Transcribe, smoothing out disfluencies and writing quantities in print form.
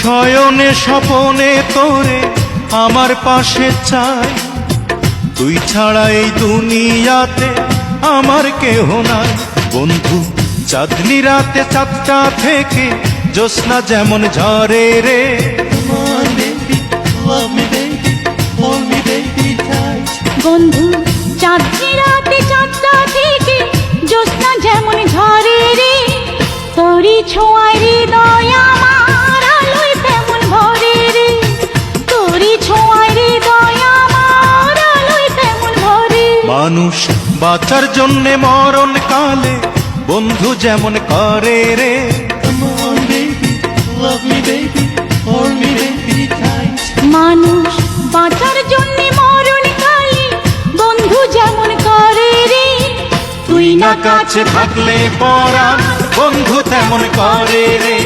শয়নে স্বপনে তোরে আমার পাশে চাই, তুই ছাড়া এই দুনিয়াতে আমার কেহ নাই। বন্ধু চাঁদনি রাতে চাঁদটা থেকে জ্যোৎস্না যেমন ঝরে রে, বন্ধু চাঁদনি রাতে চাঁদটা থেকে জ্যোৎস্না যেমন ঝরে রে, তোরই ছোঁয়ায় হৃদয় আমার আলোয় তেমন ভরে রে, তোরই ছোঁয়ায় হৃদয় আমার আলোয় তেমন ভরে। মানুষ বাঁচার জন্যে মরণ কালে বন্ধু যেমন করে রে, মানুষ বাঁচার জন্য মরণ কালে বন্ধু যেমন করে রে, তুই না কাছে থাকলে পরাণ বন্ধু তেমন করে রে।